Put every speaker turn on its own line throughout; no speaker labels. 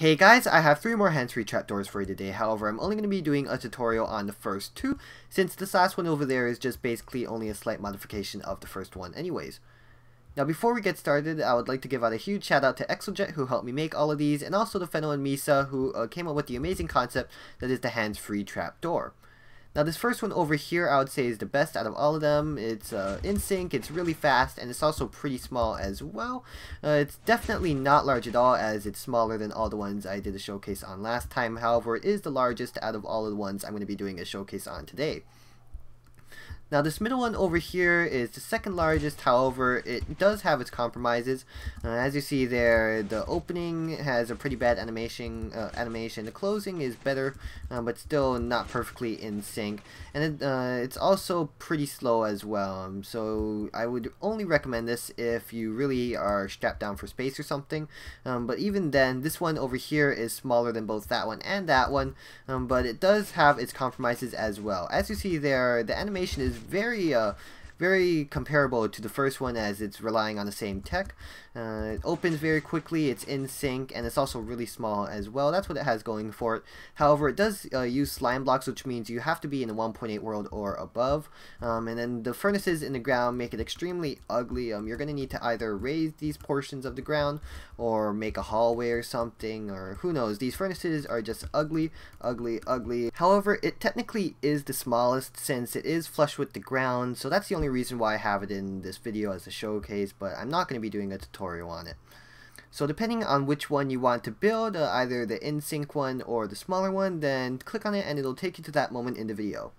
Hey guys, I have 3 more hands-free trapdoors for you today. However, I'm only going to be doing a tutorial on the first 2, since this last one over there is just basically only a slight modification of the first one anyways. Now before we get started, I would like to give out a huge shout out to Exojet who helped me make all of these, and also to Fennel and Misa who came up with the amazing concept that is the hands-free trapdoor. Now this first one over here I would say is the best out of all of them. It's in sync, it's really fast, and it's also pretty small as well. It's definitely not large at all, as it's smaller than all the ones I did a showcase on last time. However, it is the largest out of all of the ones I'm going to be doing a showcase on today. Now this middle one over here is the second largest, however it does have its compromises. As you see there, the opening has a pretty bad animation. The closing is better, but still not perfectly in sync. And it's also pretty slow as well, so I would only recommend this if you really are strapped down for space or something. But even then, this one over here is smaller than both that one and that one, but it does have its compromises as well. As you see there, the animation is very comparable to the first one, as it's relying on the same tech. It opens very quickly, it's in sync, and it's also really small as well. That's what it has going for it. However, it does use slime blocks, which means you have to be in a 1.8 world or above. And then the furnaces in the ground make it extremely ugly. You're going to need to either raise these portions of the ground or make a hallway or something, or who knows. These furnaces are just ugly. However, it technically is the smallest since it is flush with the ground, so that's the only reason why I have it in this video as a showcase, but I'm not going to be doing a tutorial on it. So depending on which one you want to build, either the in-sync one or the smaller one, then click on it and it'll take you to that moment in the video.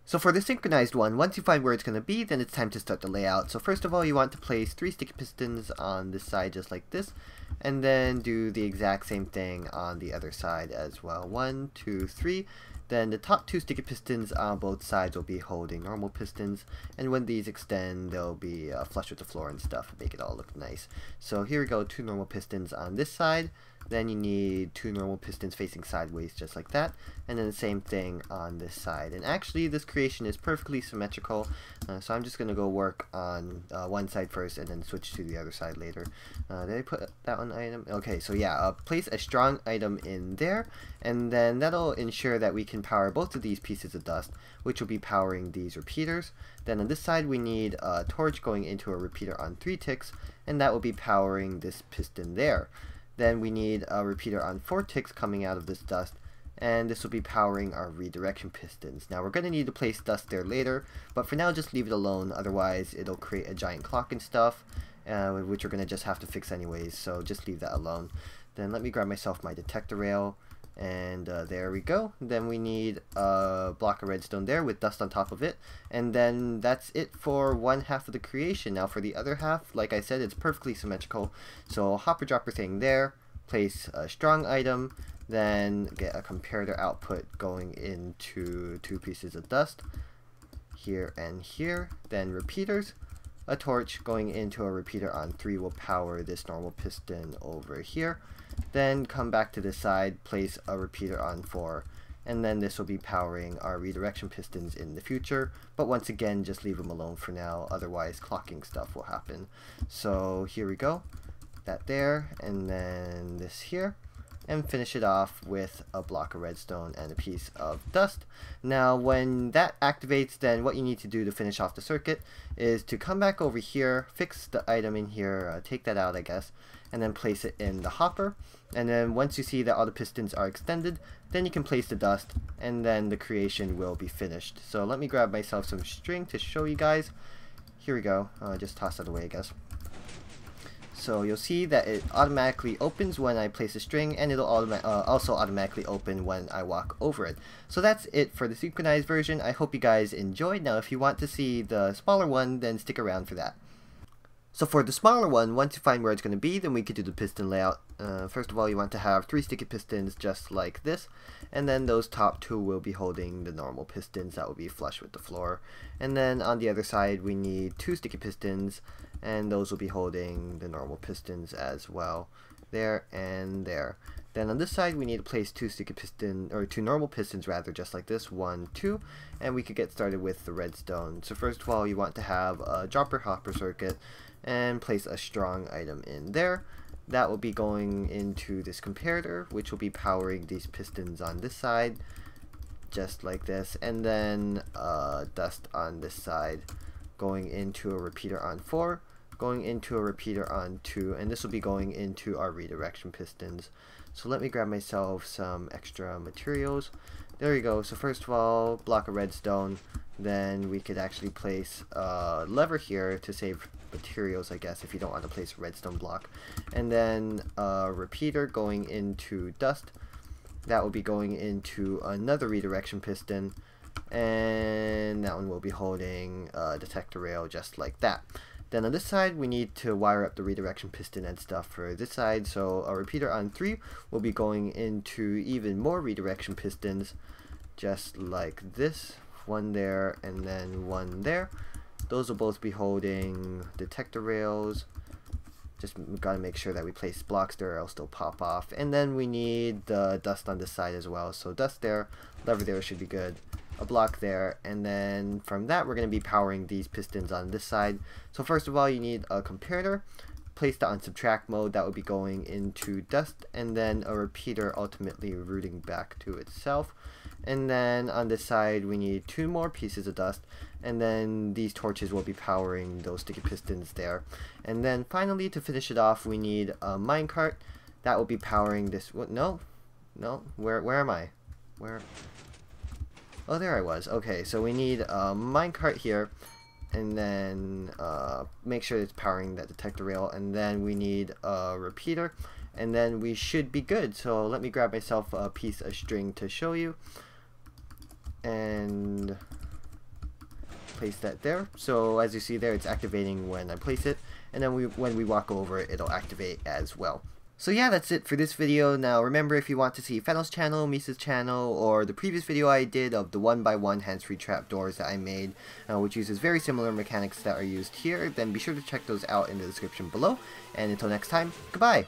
So for the synchronized one, once you find where it's going to be, then it's time to start the layout. So first of all, you want to place 3 sticky pistons on this side just like this, and then do the exact same thing on the other side as well. 1, 2, 3. Then the top 2 sticky pistons on both sides will be holding normal pistons, and when these extend, they'll be flush with the floor and stuff, make it all look nice. So here we go, 2 normal pistons on this side. Then you need 2 normal pistons facing sideways just like that, and then the same thing on this side. And actually this creation is perfectly symmetrical, so I'm just going to go work on one side first and then switch to the other side later. Did I put that one item? Okay, so yeah, place a strong item in there, and then that'll ensure that we can power both of these pieces of dust, which will be powering these repeaters. Then on this side we need a torch going into a repeater on 3 ticks, and that will be powering this piston there. Then we need a repeater on 4 ticks coming out of this dust, and this will be powering our redirection pistons. Now we're going to need to place dust there later, but for now just leave it alone, otherwise it'll create a giant clock and stuff, which we're going to just have to fix anyways, so just leave that alone. Then let me grab myself my detector rail, and there we go. Then we need a block of redstone there with dust on top of it, and then that's it for one half of the creation. Now for the other half, like I said, it's perfectly symmetrical, so hopper dropper thing there, place a strong item, then get a comparator output going into 2 pieces of dust here and here, then repeaters. A torch going into a repeater on 3 will power this normal piston over here. Then come back to this side, place a repeater on 4, and then this will be powering our redirection pistons in the future. But once again, just leave them alone for now, otherwise clocking stuff will happen. So here we go, that there, and then this here, and finish it off with a block of redstone and a piece of dust. Now when that activates, then what you need to do to finish off the circuit is to come back over here, fix the item in here, take that out I guess, and then place it in the hopper. And then once you see that all the pistons are extended, then you can place the dust, and then the creation will be finished. So let me grab myself some string to show you guys. Here we go, just toss that away I guess. So you'll see that it automatically opens when I place a string, and it'll also automatically open when I walk over it. So that's it for the synchronized version. I hope you guys enjoyed. Now if you want to see the smaller one, then stick around for that. So for the smaller one, once you find where it's going to be, then we could do the piston layout. First of all, you want to have 3 sticky pistons just like this, and then those top 2 will be holding the normal pistons that will be flush with the floor. And then on the other side we need 2 sticky pistons, and those will be holding the normal pistons as well, there and there. Then on this side we need to place 2 normal pistons rather, just like this, 1, 2, and we could get started with the redstone. So first of all, you want to have a dropper hopper circuit and place a strong item in there. that will be going into this comparator, which will be powering these pistons on this side, just like this, and then dust on this side, going into a repeater on 4, going into a repeater on 2, and this will be going into our redirection pistons. So let me grab myself some extra materials. There we go. So first of all, block of redstone, then we could actually place a lever here to save materials, I guess, if you don't want to place a redstone block, and then a repeater going into dust. That will be going into another redirection piston, and that one will be holding a detector rail just like that. Then on this side, we need to wire up the redirection piston and stuff for this side, so a repeater on 3 will be going into even more redirection pistons, just like this. One there, and then one there. Those will both be holding detector rails. Just gotta make sure that we place blocks there or else they'll pop off. And then we need the dust on this side as well. So dust there, lever there should be good. A block there, and then from that we're going to be powering these pistons on this side. So first of all, you need a comparator. Place that on subtract mode. That will be going into dust, and then a repeater ultimately routing back to itself. And then on this side we need 2 more pieces of dust, and then these torches will be powering those sticky pistons there. And then finally, to finish it off, we need a minecart that will be powering this. What? No, where am I? Where? Oh, there I was. Okay, so we need a minecart here, and then make sure it's powering that detector rail, and then we need a repeater, and then we should be good. So let me grab myself a piece of string to show you, and place that there. So as you see there, it's activating when I place it, and then when we walk over it, it'll activate as well. So yeah, that's it for this video. Now remember, if you want to see Fennel's channel, Misa's channel, or the previous video I did of the 1x1 hands-free trapdoors that I made, which uses very similar mechanics that are used here, then be sure to check those out in the description below. And until next time, goodbye!